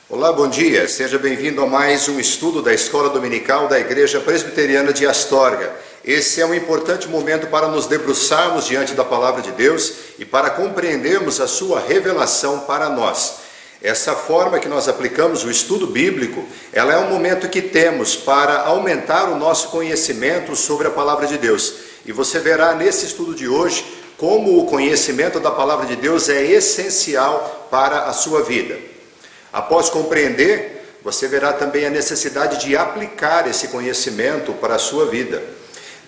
Olá, bom dia. Seja bem-vindo a mais um estudo da Escola Dominical da Igreja Presbiteriana de Astorga. Esse é um importante momento para nos debruçarmos diante da Palavra de Deus e para compreendermos a sua revelação para nós. Essa forma que nós aplicamos o estudo bíblico, ela é um momento que temos para aumentar o nosso conhecimento sobre a Palavra de Deus. E você verá nesse estudo de hoje como o conhecimento da Palavra de Deus é essencial para a sua vida. Após compreender, você verá também a necessidade de aplicar esse conhecimento para a sua vida.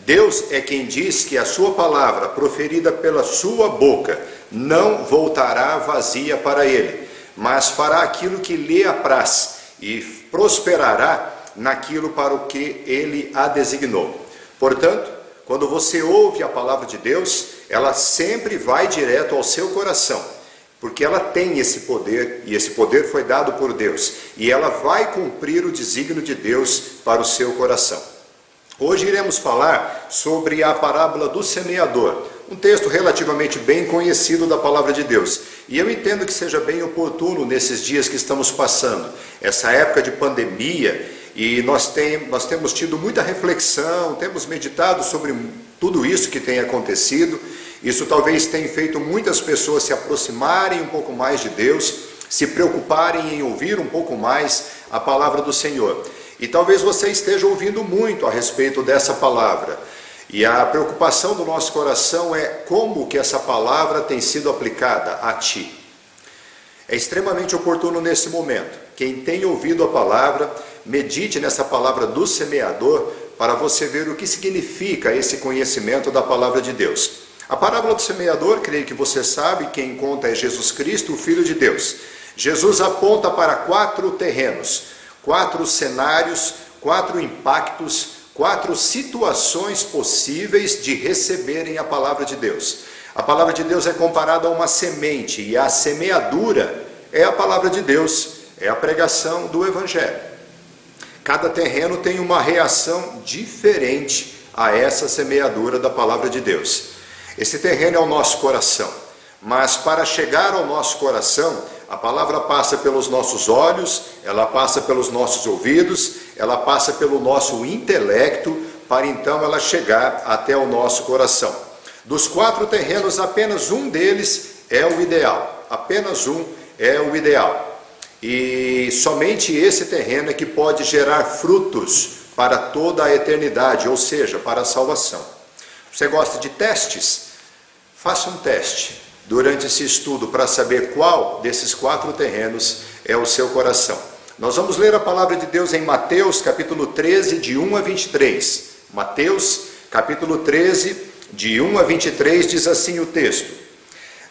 Deus é quem diz que a sua palavra, proferida pela sua boca, não voltará vazia para ele, mas fará aquilo que lhe apraz e prosperará naquilo para o que ele a designou. Portanto, quando você ouve a palavra de Deus, ela sempre vai direto ao seu coração, porque ela tem esse poder, e esse poder foi dado por Deus, e ela vai cumprir o desígnio de Deus para o seu coração. Hoje iremos falar sobre a parábola do semeador, um texto relativamente bem conhecido da palavra de Deus. E eu entendo que seja bem oportuno nesses dias que estamos passando, essa época de pandemia, e nós temos tido muita reflexão, temos meditado sobre tudo isso que tem acontecido. Isso talvez tenha feito muitas pessoas se aproximarem um pouco mais de Deus, se preocuparem em ouvir um pouco mais a palavra do Senhor. E talvez você esteja ouvindo muito a respeito dessa palavra. E a preocupação do nosso coração é como que essa palavra tem sido aplicada a ti. É extremamente oportuno nesse momento. Quem tem ouvido a palavra, medite nessa palavra do semeador para você ver o que significa esse conhecimento da palavra de Deus. A parábola do semeador, creio que você sabe, quem conta é Jesus Cristo, o Filho de Deus. Jesus aponta para 4 terrenos, 4 cenários, 4 impactos, 4 situações possíveis de receberem a palavra de Deus. A palavra de Deus é comparada a uma semente, e a semeadura é a palavra de Deus, é a pregação do Evangelho. Cada terreno tem uma reação diferente a essa semeadura da palavra de Deus. Esse terreno é o nosso coração, mas para chegar ao nosso coração, a palavra passa pelos nossos olhos, ela passa pelos nossos ouvidos, ela passa pelo nosso intelecto, para então ela chegar até o nosso coração. Dos 4 terrenos, apenas um deles é o ideal, apenas um é o ideal. E somente esse terreno é que pode gerar frutos para toda a eternidade, ou seja, para a salvação. Você gosta de testes? Faça um teste durante esse estudo para saber qual desses 4 terrenos é o seu coração. Nós vamos ler a palavra de Deus em Mateus capítulo 13, de 1 a 23. Mateus capítulo 13, de 1 a 23, diz assim o texto: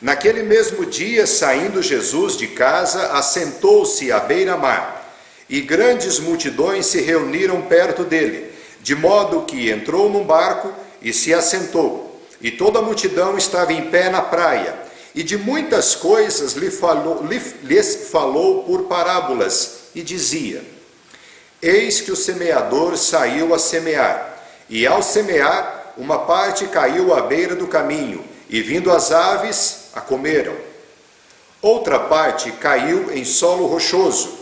Naquele mesmo dia, saindo Jesus de casa, assentou-se à beira-mar, e grandes multidões se reuniram perto dele, de modo que entrou num barco e se assentou. E toda a multidão estava em pé na praia, e de muitas coisas lhes falou por parábolas, e dizia: Eis que o semeador saiu a semear, e ao semear, uma parte caiu à beira do caminho, e vindo as aves, a comeram. Outra parte caiu em solo rochoso,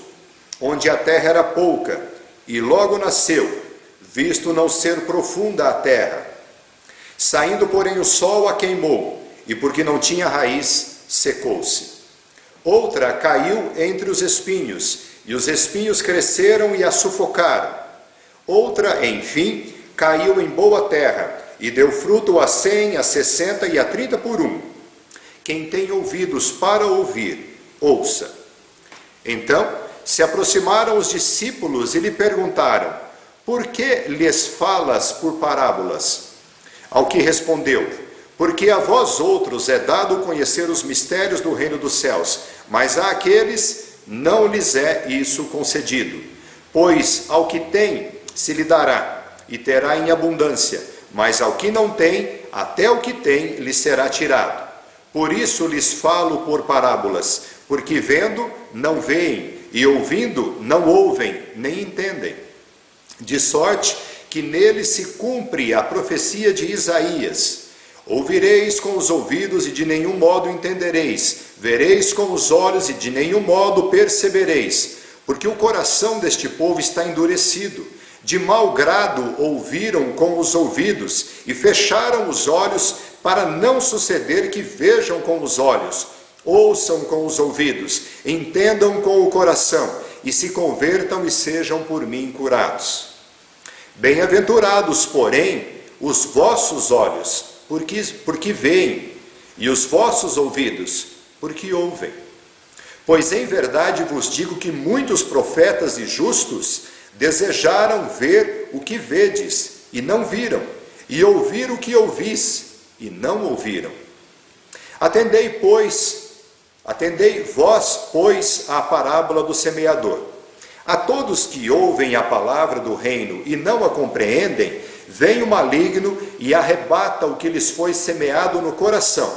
onde a terra era pouca, e logo nasceu, visto não ser profunda a terra. Saindo, porém, o sol a queimou, e porque não tinha raiz, secou-se. Outra caiu entre os espinhos, e os espinhos cresceram e a sufocaram. Outra, enfim, caiu em boa terra, e deu fruto a 100, a 60 e a 30 por 1. Quem tem ouvidos para ouvir, ouça. Então se aproximaram os discípulos e lhe perguntaram: Por que lhes falas por parábolas? Ao que respondeu: Porque a vós outros é dado conhecer os mistérios do reino dos céus, mas a aqueles não lhes é isso concedido. Pois ao que tem se lhe dará, e terá em abundância, mas ao que não tem, até o que tem lhe será tirado. Por isso lhes falo por parábolas, porque vendo não veem, e ouvindo não ouvem, nem entendem. De sorte que nele se cumpre a profecia de Isaías: Ouvireis com os ouvidos e de nenhum modo entendereis, vereis com os olhos e de nenhum modo percebereis, porque o coração deste povo está endurecido. De mau grado ouviram com os ouvidos e fecharam os olhos, para não suceder que vejam com os olhos, ouçam com os ouvidos, entendam com o coração e se convertam e sejam por mim curados. Bem-aventurados, porém, os vossos olhos, porque veem, e os vossos ouvidos, porque ouvem. Pois em verdade vos digo que muitos profetas e justos desejaram ver o que vedes, e não viram, e ouvir o que ouvis, e não ouviram. Atendei vós, pois, à parábola do semeador. A todos que ouvem a palavra do reino e não a compreendem, vem o maligno e arrebata o que lhes foi semeado no coração.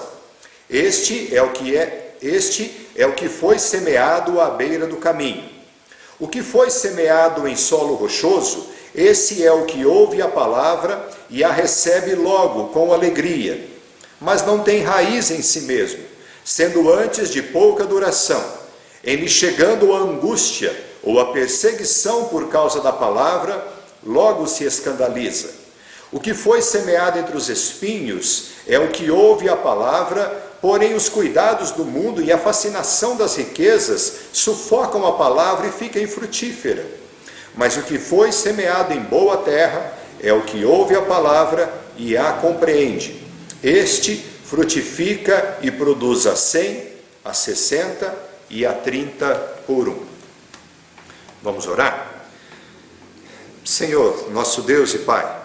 Este é o que foi semeado à beira do caminho. O que foi semeado em solo rochoso, esse é o que ouve a palavra e a recebe logo com alegria, mas não tem raiz em si mesmo, sendo antes de pouca duração. Em lhe chegando a angústia ou a perseguição por causa da palavra, logo se escandaliza. O que foi semeado entre os espinhos é o que ouve a palavra, porém os cuidados do mundo e a fascinação das riquezas sufocam a palavra e fica infrutífera. Mas o que foi semeado em boa terra é o que ouve a palavra e a compreende. Este frutifica e produz a 100, a 60 e a 30 por 1. Vamos orar? Senhor, nosso Deus e Pai,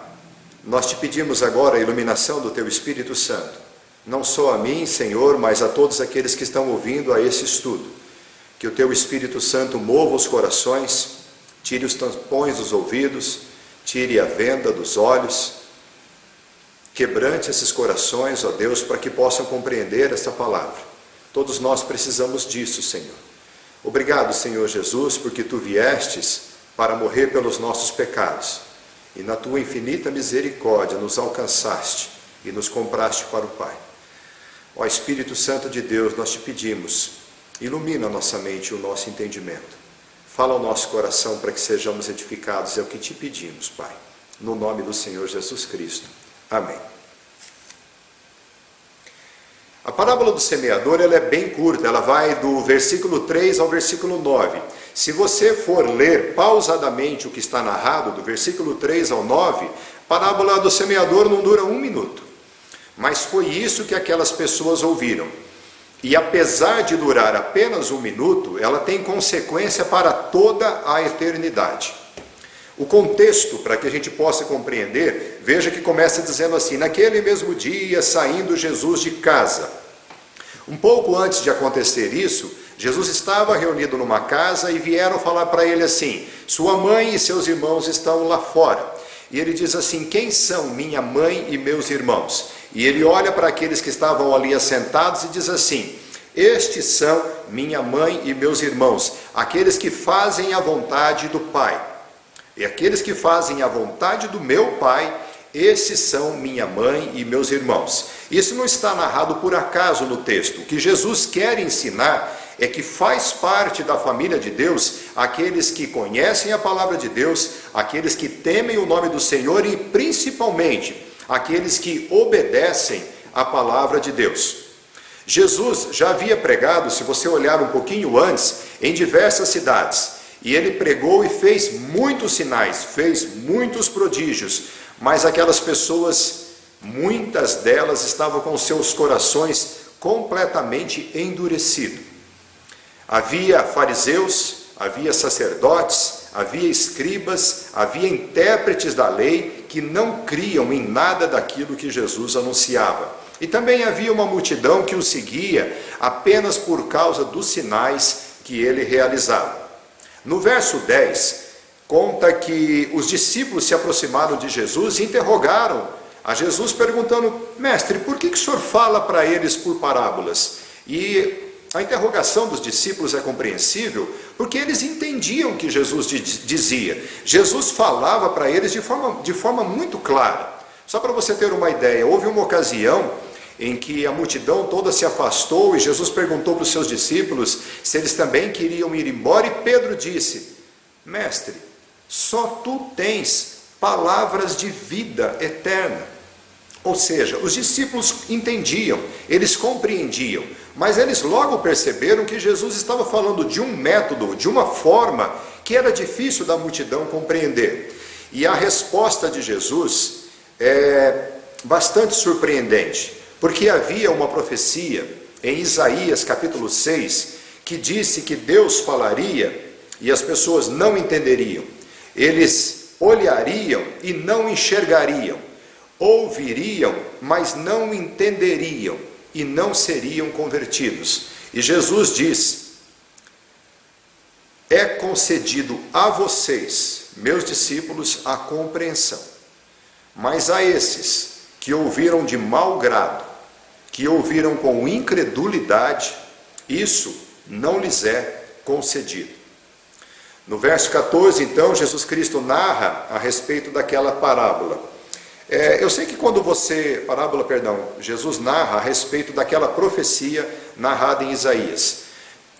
nós te pedimos agora a iluminação do Teu Espírito Santo, não só a mim, Senhor, mas a todos aqueles que estão ouvindo a esse estudo. Que o Teu Espírito Santo mova os corações, tire os tampões dos ouvidos, tire a venda dos olhos, quebrante esses corações, ó Deus, para que possam compreender esta palavra. Todos nós precisamos disso, Senhor. Obrigado, Senhor Jesus, porque Tu viestes para morrer pelos nossos pecados, e na Tua infinita misericórdia nos alcançaste e nos compraste para o Pai. Ó Espírito Santo de Deus, nós te pedimos, ilumina a nossa mente e o nosso entendimento. Fala ao nosso coração para que sejamos edificados, é o que te pedimos, Pai. No nome do Senhor Jesus Cristo. Amém. A parábola do semeador ela é bem curta, ela vai do versículo 3 ao versículo 9. Se você for ler pausadamente o que está narrado, do versículo 3 ao 9, a parábola do semeador não dura 1 minuto. Mas foi isso que aquelas pessoas ouviram. E apesar de durar apenas 1 minuto, ela tem consequência para toda a eternidade. O contexto, para que a gente possa compreender, veja que começa dizendo assim: naquele mesmo dia, saindo Jesus de casa. Um pouco antes de acontecer isso, Jesus estava reunido numa casa e vieram falar para ele assim: sua mãe e seus irmãos estão lá fora. E ele diz assim: quem são minha mãe e meus irmãos? E ele olha para aqueles que estavam ali assentados e diz assim: estes são minha mãe e meus irmãos, aqueles que fazem a vontade do Pai. E aqueles que fazem a vontade do meu Pai, esses são minha mãe e meus irmãos. Isso não está narrado por acaso no texto. O que Jesus quer ensinar é que faz parte da família de Deus aqueles que conhecem a palavra de Deus, aqueles que temem o nome do Senhor e principalmente aqueles que obedecem a palavra de Deus. Jesus já havia pregado, se você olhar um pouquinho antes, em diversas cidades. E ele pregou e fez muitos sinais, fez muitos prodígios, mas aquelas pessoas, muitas delas estavam com seus corações completamente endurecidos. Havia fariseus, havia sacerdotes, havia escribas, havia intérpretes da lei que não criam em nada daquilo que Jesus anunciava. E também havia uma multidão que o seguia apenas por causa dos sinais que ele realizava. No verso 10, conta que os discípulos se aproximaram de Jesus e interrogaram a Jesus perguntando: mestre, por que o senhor fala para eles por parábolas? E a interrogação dos discípulos é compreensível, porque eles entendiam o que Jesus dizia. Jesus falava para eles de forma muito clara. Só para você ter uma ideia, houve uma ocasião em que a multidão toda se afastou e Jesus perguntou para os seus discípulos se eles também queriam ir embora, e Pedro disse: Mestre, só tu tens palavras de vida eterna. Ou seja, os discípulos entendiam, eles compreendiam, mas eles logo perceberam que Jesus estava falando de um método, de uma forma que era difícil da multidão compreender. E a resposta de Jesus é bastante surpreendente, porque havia uma profecia em Isaías capítulo 6, que disse que Deus falaria e as pessoas não entenderiam. Eles olhariam e não enxergariam, ouviriam, mas não entenderiam e não seriam convertidos. E Jesus diz: é concedido a vocês, meus discípulos, a compreensão, mas a esses que ouviram de mau grado, que ouviram com incredulidade, isso não lhes é concedido. No verso 14, então, Jesus Cristo narra a respeito daquela parábola. Eu sei que quando Jesus narra a respeito daquela profecia narrada em Isaías.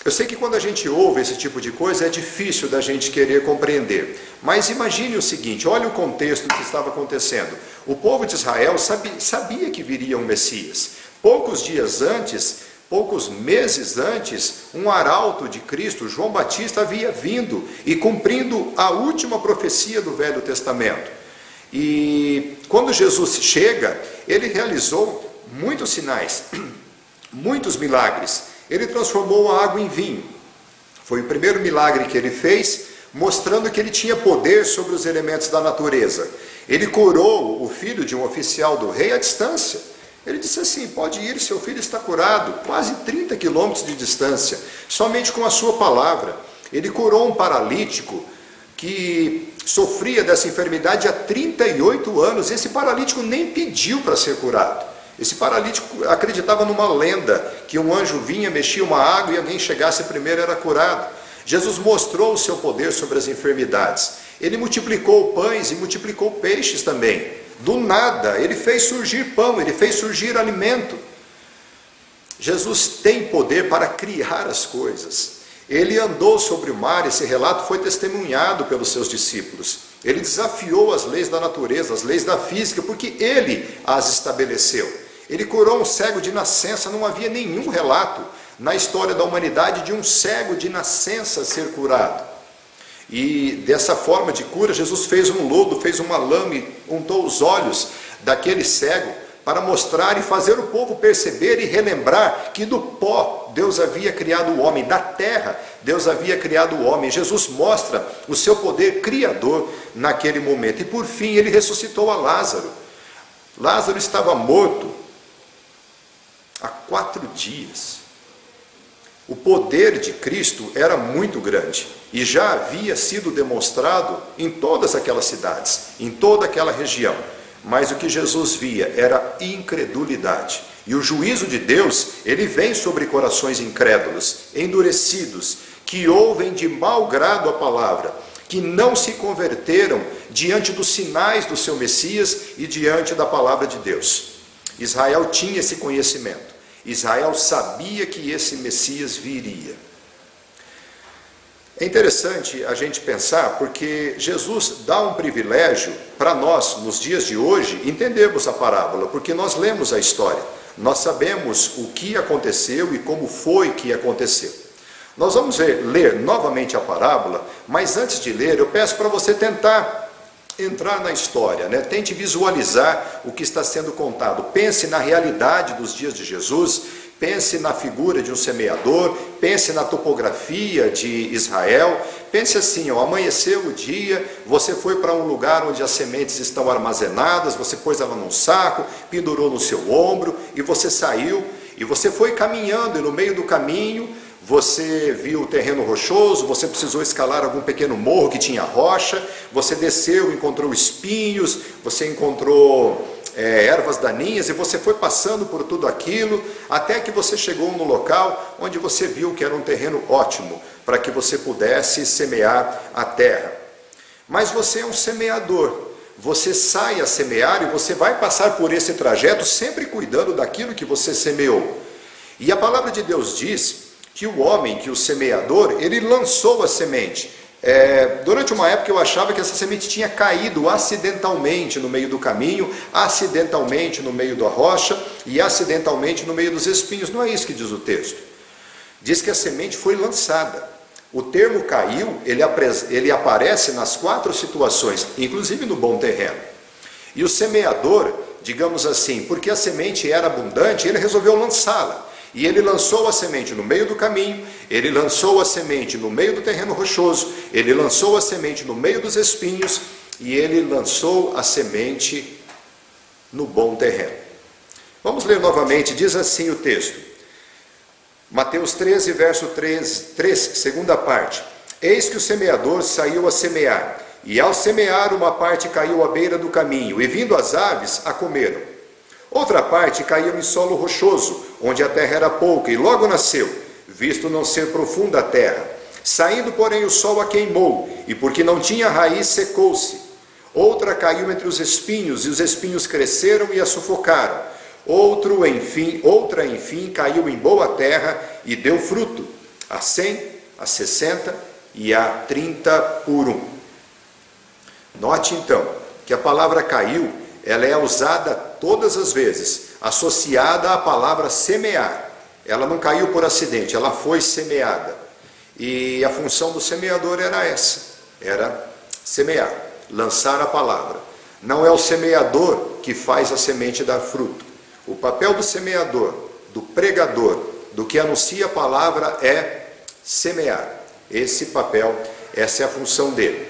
Eu sei que quando a gente ouve esse tipo de coisa é difícil da gente querer compreender. Mas imagine o seguinte, olha o contexto que estava acontecendo. O povo de Israel sabia que viria um Messias. Poucos meses antes, um arauto de Cristo, João Batista, havia vindo e cumprindo a última profecia do Velho Testamento. E quando Jesus chega, ele realizou muitos sinais, muitos milagres. Ele transformou a água em vinho. Foi o primeiro milagre que ele fez, mostrando que ele tinha poder sobre os elementos da natureza. Ele curou o filho de um oficial do rei à distância. Ele disse assim: pode ir, seu filho está curado, quase 30 quilômetros de distância, somente com a sua palavra. Ele curou um paralítico que sofria dessa enfermidade há 38 anos. Esse paralítico nem pediu para ser curado. Esse paralítico acreditava numa lenda, que um anjo vinha, mexia uma água e alguém chegasse primeiro era curado. Jesus mostrou o seu poder sobre as enfermidades. Ele multiplicou pães e multiplicou peixes também. Do nada, ele fez surgir pão, ele fez surgir alimento. Jesus tem poder para criar as coisas. Ele andou sobre o mar, esse relato foi testemunhado pelos seus discípulos. Ele desafiou as leis da natureza, as leis da física, porque ele as estabeleceu. Ele curou um cego de nascença, não havia nenhum relato na história da humanidade de um cego de nascença ser curado. E dessa forma de cura, Jesus fez um lodo, fez uma lama e untou os olhos daquele cego para mostrar e fazer o povo perceber e relembrar que do pó Deus havia criado o homem, da terra Deus havia criado o homem. Jesus mostra o seu poder criador naquele momento. E por fim ele ressuscitou a Lázaro. Lázaro estava morto há 4 dias. O poder de Cristo era muito grande e já havia sido demonstrado em todas aquelas cidades, em toda aquela região. Mas o que Jesus via era incredulidade. E o juízo de Deus, ele vem sobre corações incrédulos, endurecidos, que ouvem de mau grado a palavra, que não se converteram diante dos sinais do seu Messias e diante da palavra de Deus. Israel tinha esse conhecimento. Israel sabia que esse Messias viria. É interessante a gente pensar, porque Jesus dá um privilégio para nós, nos dias de hoje, entendermos a parábola, porque nós lemos a história, nós sabemos o que aconteceu e como foi que aconteceu. Nós vamos ler novamente a parábola, mas antes de ler, eu peço para você tentar entrar na história, né? Tente visualizar o que está sendo contado. Pense na realidade dos dias de Jesus, pense na figura de um semeador, pense na topografia de Israel, pense assim, amanheceu o dia, você foi para um lugar onde as sementes estão armazenadas, você pôs ela num saco, pendurou no seu ombro, e você saiu, e você foi caminhando, e no meio do caminho, você viu o terreno rochoso, você precisou escalar algum pequeno morro que tinha rocha, você desceu, encontrou espinhos, você encontrou ervas daninhas, e você foi passando por tudo aquilo, até que você chegou no local onde você viu que era um terreno ótimo, para que você pudesse semear a terra. Mas você é um semeador, você sai a semear e você vai passar por esse trajeto sempre cuidando daquilo que você semeou. E a palavra de Deus diz que o homem, que o semeador, ele lançou a semente. Durante uma época eu achava que essa semente tinha caído acidentalmente no meio do caminho, acidentalmente no meio da rocha e acidentalmente no meio dos espinhos. Não é isso que diz o texto. Diz que a semente foi lançada. O termo caiu, ele aparece nas 4 situações, inclusive no bom terreno. E o semeador, digamos assim, porque a semente era abundante, ele resolveu lançá-la. E ele lançou a semente no meio do caminho, ele lançou a semente no meio do terreno rochoso, ele lançou a semente no meio dos espinhos e ele lançou a semente no bom terreno. Vamos ler novamente, diz assim o texto. Mateus 13, verso 3, segunda parte. Eis que o semeador saiu a semear, e ao semear uma parte caiu à beira do caminho, e vindo as aves, a comeram. Outra parte caiu em solo rochoso, onde a terra era pouca, e logo nasceu, visto não ser profunda a terra. Saindo, porém, o sol a queimou, e porque não tinha raiz, secou-se. Outra caiu entre os espinhos, e os espinhos cresceram e a sufocaram. Outra, enfim, caiu em boa terra e deu fruto, a 100, a 60 e a 30 por 1. Note, então, que a palavra caiu, ela é usada todas as vezes, associada à palavra semear. Ela não caiu por acidente, ela foi semeada. E a função do semeador era essa, era semear, lançar a palavra. Não é o semeador que faz a semente dar fruto. O papel do semeador, do pregador, do que anuncia a palavra é semear. Esse papel, essa é a função dele.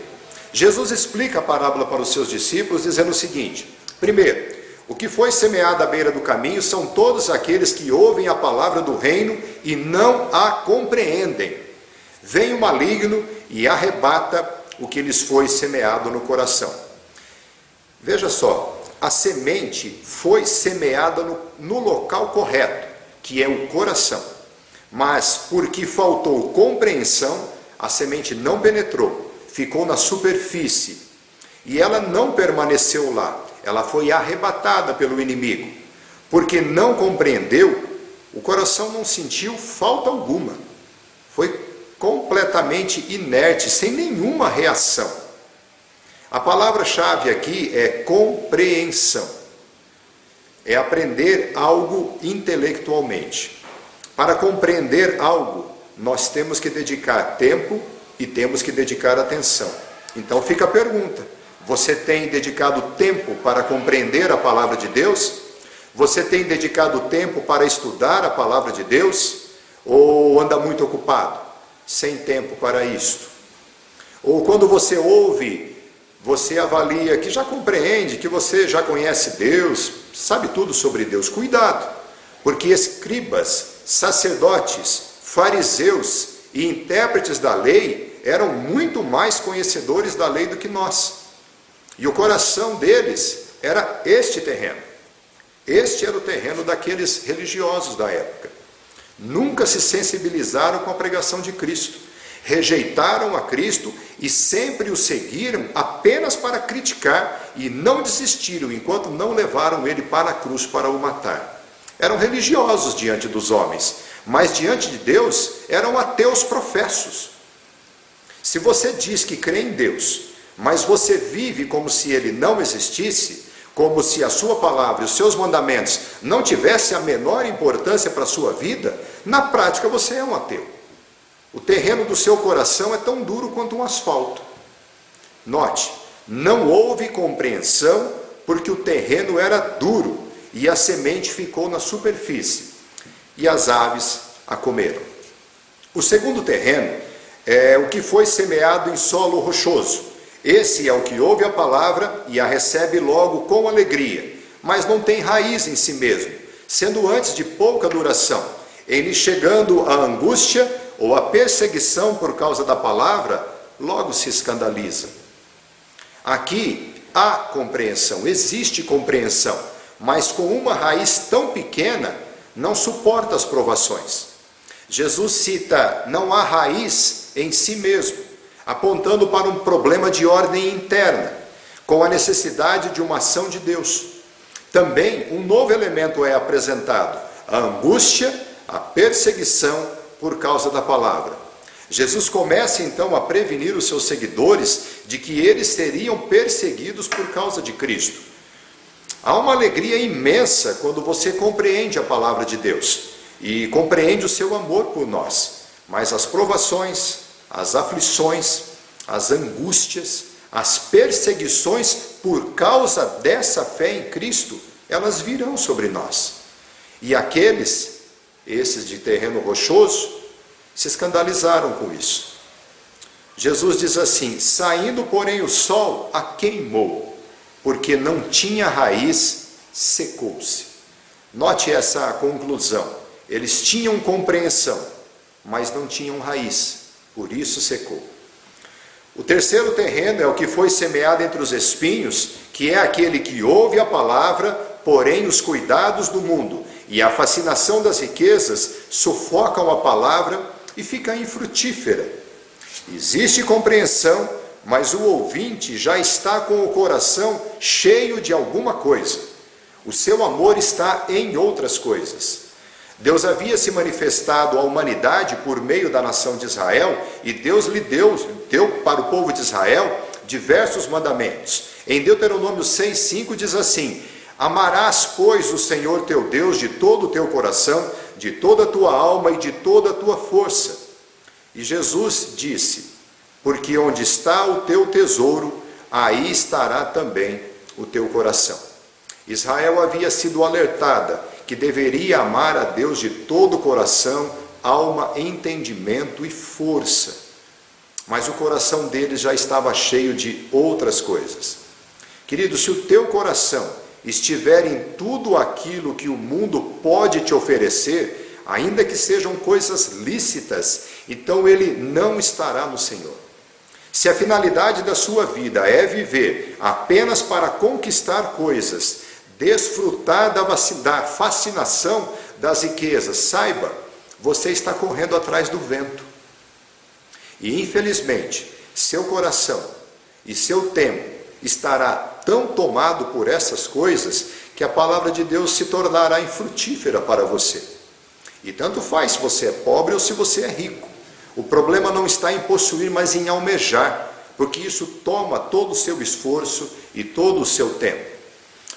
Jesus explica a parábola para os seus discípulos dizendo o seguinte: primeiro, o que foi semeado à beira do caminho são todos aqueles que ouvem a palavra do reino e não a compreendem. Vem o maligno e arrebata o que lhes foi semeado no coração. Veja só, a semente foi semeada no local correto, que é o coração. Mas, porque faltou compreensão, a semente não penetrou, ficou na superfície. E ela não permaneceu lá, ela foi arrebatada pelo inimigo. Porque não compreendeu, o coração não sentiu falta alguma. Foi completamente inerte, sem nenhuma reação. A palavra-chave aqui é compreensão. É aprender algo intelectualmente. Para compreender algo, nós temos que dedicar tempo e temos que dedicar atenção. Então fica a pergunta: você tem dedicado tempo para compreender a palavra de Deus? Você tem dedicado tempo para estudar a palavra de Deus? Ou anda muito ocupado, sem tempo para isto? Ou quando você ouve, você avalia que já compreende, que você já conhece Deus, sabe tudo sobre Deus. Cuidado, porque escribas, sacerdotes, fariseus e intérpretes da lei eram muito mais conhecedores da lei do que nós. E o coração deles era este terreno. Este era o terreno daqueles religiosos da época. Nunca se sensibilizaram com a pregação de Cristo. Rejeitaram a Cristo e sempre o seguiram apenas para criticar e não desistiram enquanto não levaram ele para a cruz para o matar. Eram religiosos diante dos homens, mas diante de Deus eram ateus professos. Se você diz que crê em Deus, mas você vive como se ele não existisse, como se a sua palavra e os seus mandamentos não tivessem a menor importância para a sua vida, na prática você é um ateu. O terreno do seu coração é tão duro quanto um asfalto. Note, não houve compreensão porque o terreno era duro e a semente ficou na superfície e as aves a comeram. O segundo terreno é o que foi semeado em solo rochoso. Esse é o que ouve a palavra e a recebe logo com alegria, mas não tem raiz em si mesmo, sendo antes de pouca duração. Ele chegando à angústia ou a perseguição por causa da palavra, logo se escandaliza. Aqui há compreensão, existe compreensão, mas com uma raiz tão pequena, não suporta as provações. Jesus cita, não há raiz em si mesmo, apontando para um problema de ordem interna. com a necessidade de uma ação de Deus. Também um novo elemento é apresentado: a angústia, a perseguição por causa da palavra. Jesus começa então a prevenir os seus seguidores de que eles seriam perseguidos por causa de Cristo. Há uma alegria imensa quando você compreende a palavra de Deus e compreende o seu amor por nós, mas as provações, as aflições, as angústias, as perseguições por causa dessa fé em Cristo, elas virão sobre nós. E esses de terreno rochoso, se escandalizaram com isso. Jesus diz assim: saindo, porém, o sol a queimou, porque não tinha raiz, secou-se. Note essa conclusão. Eles tinham compreensão, mas não tinham raiz, por isso secou. O terceiro terreno é o que foi semeado entre os espinhos, que é aquele que ouve a palavra, porém os cuidados do mundo e a fascinação das riquezas sufocam a palavra e fica infrutífera. Existe compreensão, mas o ouvinte já está com o coração cheio de alguma coisa. O seu amor está em outras coisas. Deus havia se manifestado à humanidade por meio da nação de Israel, e Deus lhe deu para o povo de Israel diversos mandamentos. Em Deuteronômio 6,5 diz assim: amarás, pois, o Senhor teu Deus de todo o teu coração, de toda a tua alma e de toda a tua força. E Jesus disse: porque onde está o teu tesouro, aí estará também o teu coração. Israel havia sido alertada que deveria amar a Deus de todo o coração, alma, entendimento e força. Mas o coração deles já estava cheio de outras coisas. Querido, se o teu coração estiver em tudo aquilo que o mundo pode te oferecer, ainda que sejam coisas lícitas, então ele não estará no Senhor. Se a finalidade da sua vida é viver apenas para conquistar coisas, desfrutar da fascinação das riquezas, saiba, você está correndo atrás do vento. E infelizmente, seu coração e seu tempo estará tão tomado por essas coisas que a palavra de Deus se tornará infrutífera para você. E tanto faz se você é pobre ou se você é rico. O problema não está em possuir, mas em almejar, porque isso toma todo o seu esforço e todo o seu tempo.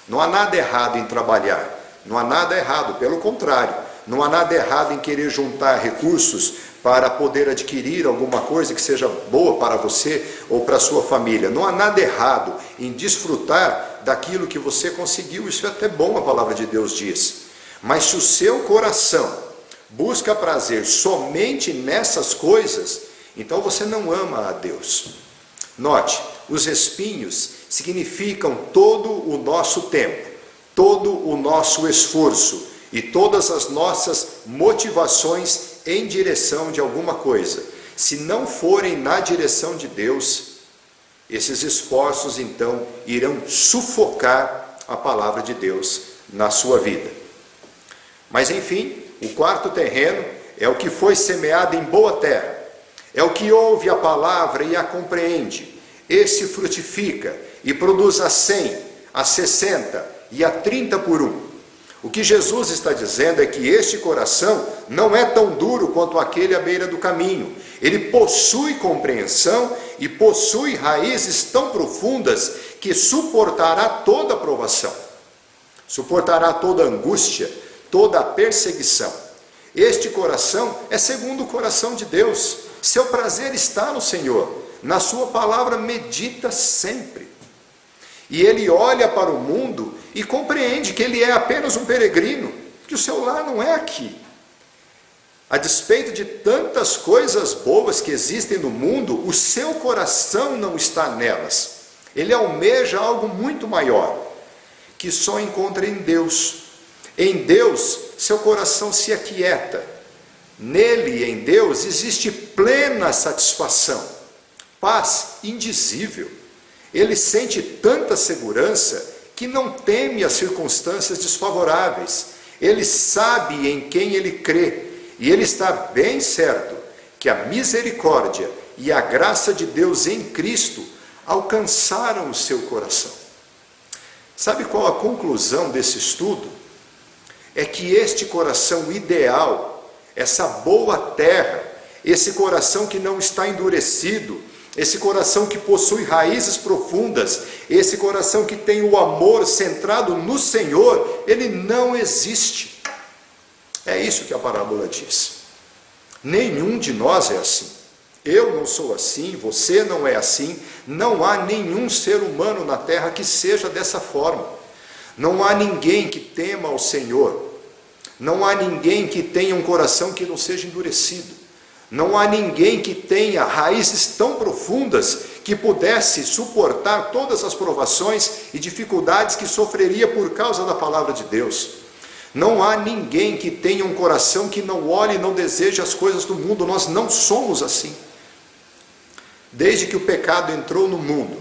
Não há nada errado em trabalhar, não há nada errado, pelo contrário, não há nada errado em querer juntar recursos para poder adquirir alguma coisa que seja boa para você ou para a sua família. Não há nada errado em desfrutar daquilo que você conseguiu, isso é até bom, a palavra de Deus diz. Mas se o seu coração busca prazer somente nessas coisas, então você não ama a Deus. Note, os espinhos significam todo o nosso tempo, todo o nosso esforço e todas as nossas motivações em direção de alguma coisa. Se não forem na direção de Deus, esses esforços então irão sufocar a palavra de Deus na sua vida. Mas enfim, o quarto terreno é o que foi semeado em boa terra. É o que ouve a palavra e a compreende. Esse frutifica e produz a 100, a 60 e a 30 por um. O que Jesus está dizendo é que este coração não é tão duro quanto aquele à beira do caminho. Ele possui compreensão e possui raízes tão profundas que suportará toda provação, suportará toda angústia, toda a perseguição. Este coração é segundo o coração de Deus. Seu prazer está no Senhor. Na sua palavra medita sempre. E ele olha para o mundo e compreende que ele é apenas um peregrino, que o seu lar não é aqui. A despeito de tantas coisas boas que existem no mundo, o seu coração não está nelas. Ele almeja algo muito maior, que só encontra em Deus. Em Deus, seu coração se aquieta. Nele, em Deus, existe plena satisfação, paz indizível. Ele sente tanta segurança que não teme as circunstâncias desfavoráveis. Ele sabe em quem ele crê. E ele está bem certo que a misericórdia e a graça de Deus em Cristo alcançaram o seu coração. Sabe qual a conclusão desse estudo? É que este coração ideal, essa boa terra, esse coração que não está endurecido, esse coração que possui raízes profundas, esse coração que tem o amor centrado no Senhor, ele não existe. É isso que a parábola diz. Nenhum de nós é assim. Eu não sou assim, você não é assim. Não há nenhum ser humano na terra que seja dessa forma. Não há ninguém que tema ao Senhor. Não há ninguém que tenha um coração que não seja endurecido. Não há ninguém que tenha raízes tão profundas que pudesse suportar todas as provações e dificuldades que sofreria por causa da palavra de Deus. Não há ninguém que tenha um coração que não olhe e não deseje as coisas do mundo. Nós não somos assim. Desde que o pecado entrou no mundo,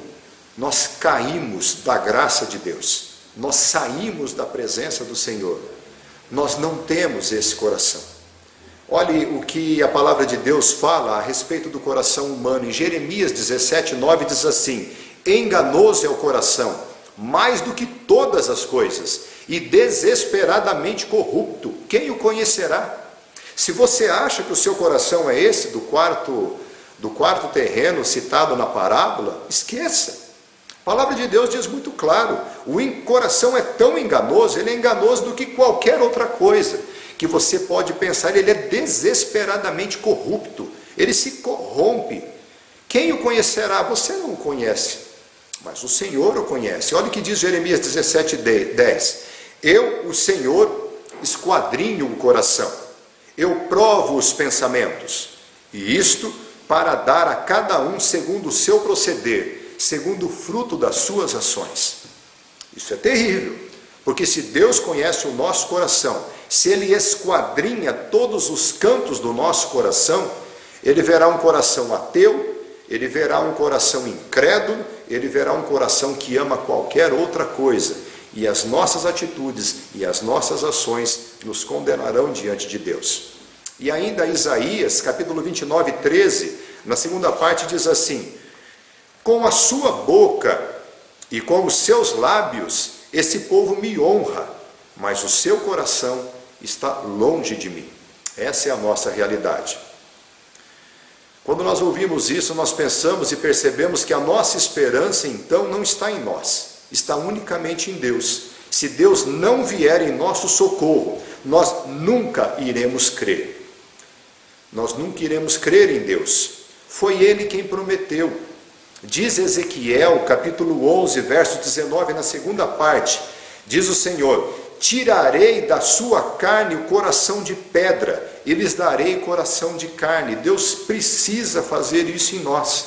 nós caímos da graça de Deus. Nós saímos da presença do Senhor. Nós não temos esse coração. Olhe o que a palavra de Deus fala a respeito do coração humano. Em Jeremias 17:9 diz assim: enganoso é o coração, mais do que todas as coisas, e desesperadamente corrupto. Quem o conhecerá? Se você acha que o seu coração é esse do quarto terreno citado na parábola, esqueça. A palavra de Deus diz muito claro, o coração é tão enganoso, ele é enganoso do que qualquer outra coisa que você pode pensar, ele é desesperadamente corrupto, ele se corrompe. Quem o conhecerá? Você não o conhece, mas o Senhor o conhece. Olha o que diz Jeremias 17:10. Eu, o Senhor, esquadrinho o coração, eu provo os pensamentos, e isto para dar a cada um segundo o seu proceder, segundo o fruto das suas ações. Isso é terrível, porque se Deus conhece o nosso coração, se Ele esquadrinha todos os cantos do nosso coração, Ele verá um coração ateu, Ele verá um coração incrédulo, Ele verá um coração que ama qualquer outra coisa, e as nossas atitudes e as nossas ações nos condenarão diante de Deus. E ainda Isaías, capítulo 29:13, na segunda parte diz assim: com a sua boca e com os seus lábios, esse povo me honra, mas o seu coração está longe de mim. Essa é a nossa realidade. Quando nós ouvimos isso, nós pensamos e percebemos que a nossa esperança, então, não está em nós, está unicamente em Deus. Se Deus não vier em nosso socorro, nós nunca iremos crer. Nós nunca iremos crer em Deus. Foi Ele quem prometeu. Diz Ezequiel, capítulo 11, verso 19, na segunda parte, diz o Senhor: tirarei da sua carne o coração de pedra, e lhes darei coração de carne. Deus precisa fazer isso em nós.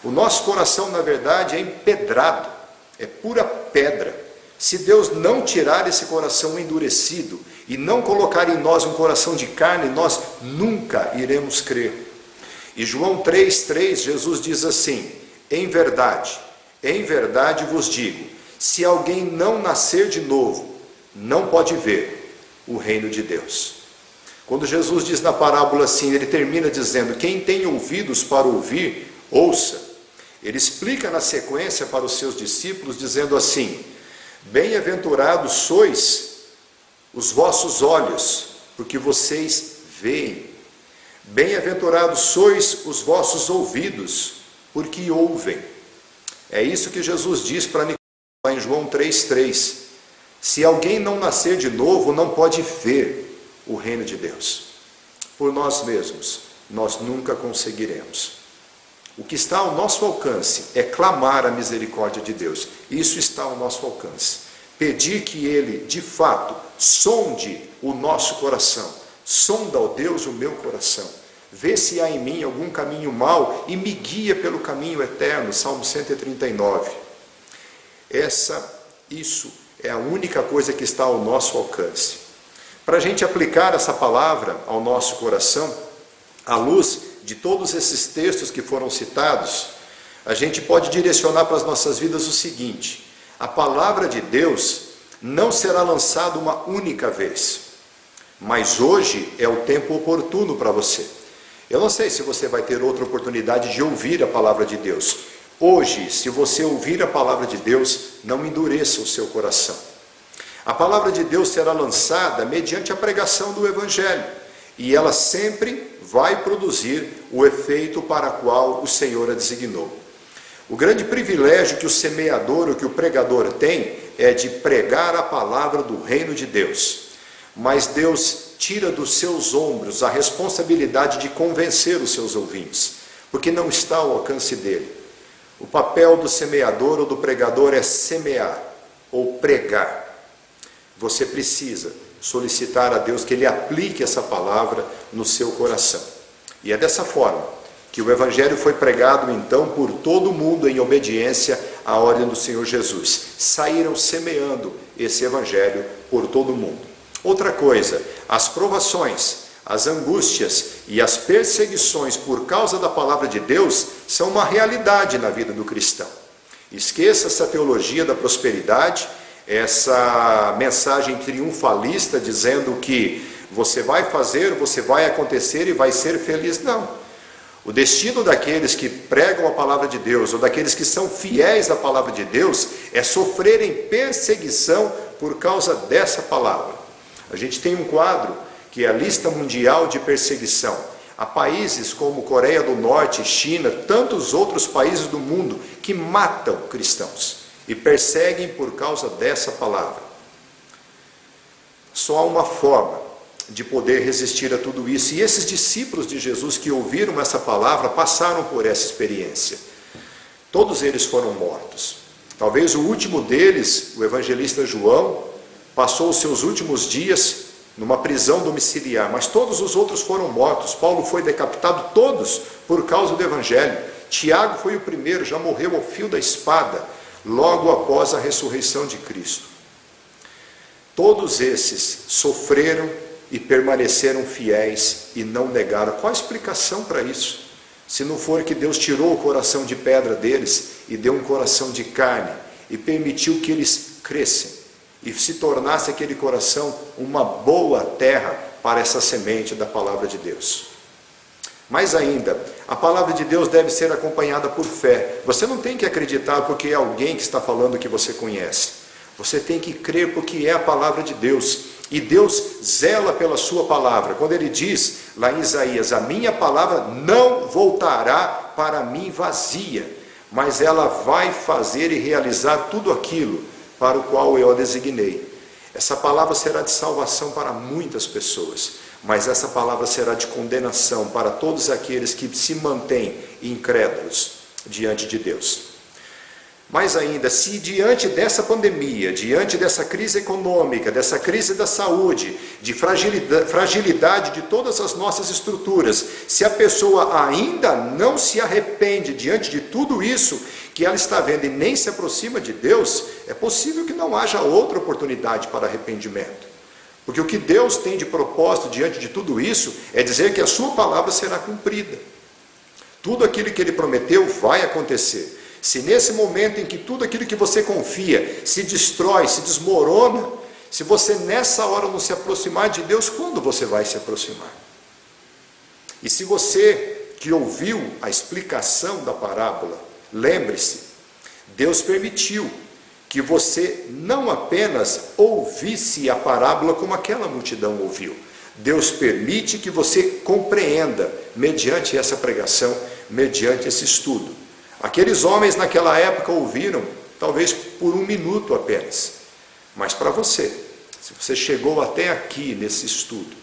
O nosso coração, na verdade, é empedrado, é pura pedra. Se Deus não tirar esse coração endurecido e não colocar em nós um coração de carne, nós nunca iremos crer. E João 3,3, Jesus diz assim: em verdade vos digo, se alguém não nascer de novo, não pode ver o reino de Deus. Quando Jesus diz na parábola assim, ele termina dizendo: quem tem ouvidos para ouvir, ouça. Ele explica na sequência para os seus discípulos, dizendo assim: bem-aventurados sois os vossos olhos, porque vocês veem. Bem-aventurados sois os vossos ouvidos, porque ouvem. É isso que Jesus diz para Nicodemo lá em João 3,3. Se alguém não nascer de novo, não pode ver o reino de Deus. Por nós mesmos, nós nunca conseguiremos. O que está ao nosso alcance é clamar a misericórdia de Deus. Isso está ao nosso alcance. Pedir que Ele, de fato, sonde o nosso coração. Sonda, ó Deus, o meu coração. Vê se há em mim algum caminho mau e me guia pelo caminho eterno. Salmo 139. Isso é a única coisa que está ao nosso alcance. Para a gente aplicar essa palavra ao nosso coração, à luz de todos esses textos que foram citados, a gente pode direcionar para as nossas vidas o seguinte: a palavra de Deus não será lançada uma única vez, mas hoje é o tempo oportuno para você. Eu não sei se você vai ter outra oportunidade de ouvir a palavra de Deus. Hoje, se você ouvir a palavra de Deus, não endureça o seu coração. A palavra de Deus será lançada mediante a pregação do Evangelho, e ela sempre vai produzir o efeito para o qual o Senhor a designou. O grande privilégio que o semeador ou que o pregador tem é de pregar a palavra do reino de Deus. Mas Deus tira dos seus ombros a responsabilidade de convencer os seus ouvintes, porque não está ao alcance dele. O papel do semeador ou do pregador é semear ou pregar. Você precisa solicitar a Deus que Ele aplique essa palavra no seu coração. E é dessa forma que o Evangelho foi pregado então por todo o mundo em obediência à ordem do Senhor Jesus. Saíram semeando esse Evangelho por todo o mundo. Outra coisa, as provações, as angústias e as perseguições por causa da palavra de Deus são uma realidade na vida do cristão. Esqueça essa teologia da prosperidade, essa mensagem triunfalista dizendo que você vai fazer, você vai acontecer e vai ser feliz. Não. O destino daqueles que pregam a palavra de Deus ou daqueles que são fiéis à palavra de Deus é sofrerem perseguição por causa dessa palavra. A gente tem um quadro que é a lista mundial de perseguição. Há países como Coreia do Norte, China, tantos outros países do mundo que matam cristãos e perseguem por causa dessa palavra. Só há uma forma de poder resistir a tudo isso, e esses discípulos de Jesus que ouviram essa palavra passaram por essa experiência. Todos eles foram mortos. Talvez o último deles, o evangelista João, passou os seus últimos dias numa prisão domiciliar, mas todos os outros foram mortos. Paulo foi decapitado, todos por causa do Evangelho. Tiago foi o primeiro, já morreu ao fio da espada, logo após a ressurreição de Cristo. Todos esses sofreram e permaneceram fiéis e não negaram. Qual a explicação para isso? Se não for que Deus tirou o coração de pedra deles e deu um coração de carne e permitiu que eles crescem e se tornasse aquele coração uma boa terra para essa semente da palavra de Deus. Mais ainda, a palavra de Deus deve ser acompanhada por fé. Você não tem que acreditar porque é alguém que está falando que você conhece. Você tem que crer porque é a palavra de Deus. E Deus zela pela sua palavra. Quando Ele diz lá em Isaías, a minha palavra não voltará para mim vazia, mas ela vai fazer e realizar tudo aquilo para o qual eu a designei. Essa palavra será de salvação para muitas pessoas, mas essa palavra será de condenação para todos aqueles que se mantêm incrédulos diante de Deus. Mais ainda, se diante dessa pandemia, diante dessa crise econômica, dessa crise da saúde, de fragilidade de todas as nossas estruturas, se a pessoa ainda não se arrepende diante de tudo isso que ela está vendo e nem se aproxima de Deus, é possível que não haja outra oportunidade para arrependimento. Porque o que Deus tem de propósito diante de tudo isso é dizer que a sua palavra será cumprida. Tudo aquilo que Ele prometeu vai acontecer. Se nesse momento em que tudo aquilo que você confia se destrói, se desmorona, se você nessa hora não se aproximar de Deus, quando você vai se aproximar? E se você que ouviu a explicação da parábola, lembre-se, Deus permitiu que você não apenas ouvisse a parábola como aquela multidão ouviu. Deus permite que você compreenda mediante essa pregação, mediante esse estudo. Aqueles homens naquela época ouviram, talvez por 1 minuto apenas. Mas para você, se você chegou até aqui nesse estudo,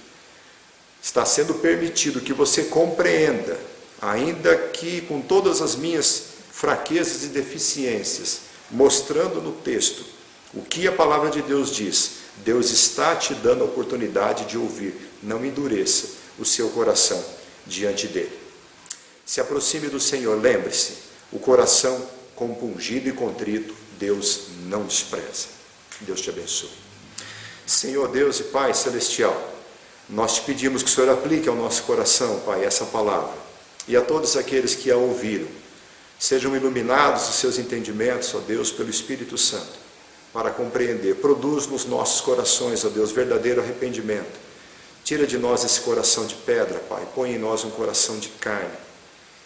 está sendo permitido que você compreenda, ainda que com todas as minhas fraquezas e deficiências, mostrando no texto o que a palavra de Deus diz. Deus está te dando a oportunidade de ouvir. Não endureça o seu coração diante dele. Se aproxime do Senhor, lembre-se, o coração compungido e contrito, Deus não despreza. Deus te abençoe. Senhor Deus e Pai Celestial, nós te pedimos que o Senhor aplique ao nosso coração, Pai, essa palavra. E a todos aqueles que a ouviram, sejam iluminados os seus entendimentos, ó Deus, pelo Espírito Santo, para compreender. Produz nos nossos corações, ó Deus, verdadeiro arrependimento. Tira de nós esse coração de pedra, Pai. Põe em nós um coração de carne.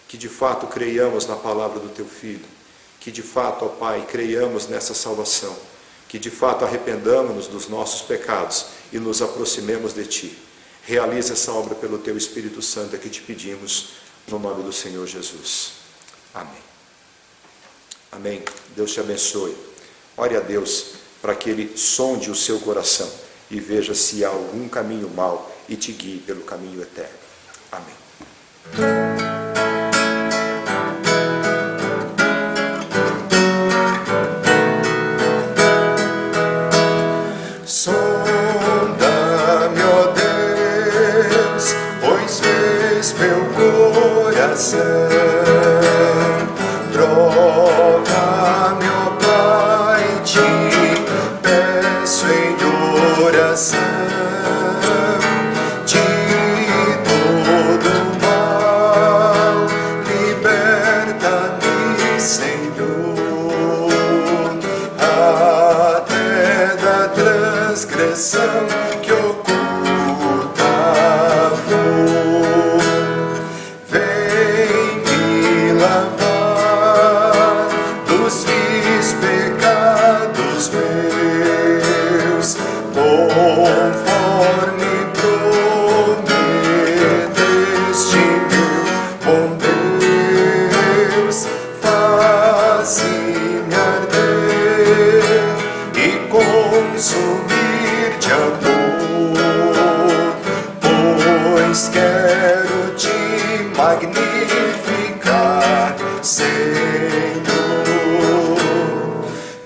Que de fato creiamos na palavra do Teu Filho que de fato, ó Pai, creiamos nessa salvação, que de fato arrependamos-nos dos nossos pecados e nos aproximemos de Ti. Realiza essa obra pelo Teu Espírito Santo, é que te pedimos, no nome do Senhor Jesus. Amém. Amém. Deus te abençoe. Ore a Deus para que Ele sonde o seu coração e veja se há algum caminho mau e te guie pelo caminho eterno. Amém. Sonda-me, ó Deus, pois vês meu coração. Prova-me, ó Pai, te peço em oração. De todo mal, liberta-me, Senhor, até da transgressão que oculta for. Vem me lavar dos vis pecados meus, conforme prometeste, meu bom Deus. Faze-me arder e consumir de amor, pois quero te magnificar, Senhor.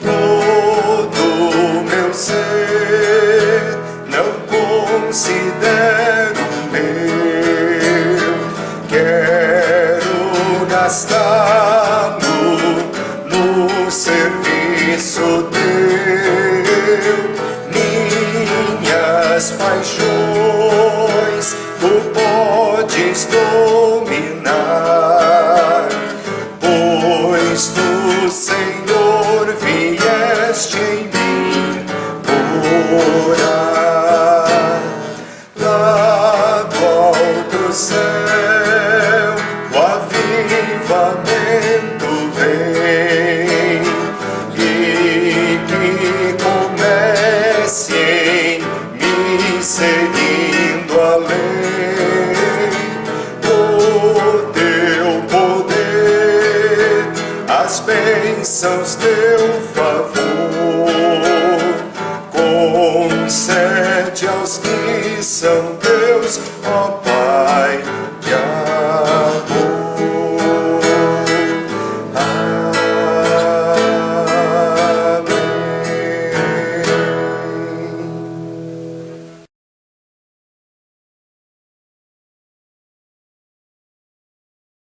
Todo meu ser não considero meu, quero gastá-lo no serviço teu. Minhas paixões tu podes dominar, pois tu, Senhor, vieste em mim morar. Lá do alto céu o avivamento vem, e que comece em mim seguindo a lei. O teu poder, as bênçãos, teu favor, concede aos que são teus, ó Pai.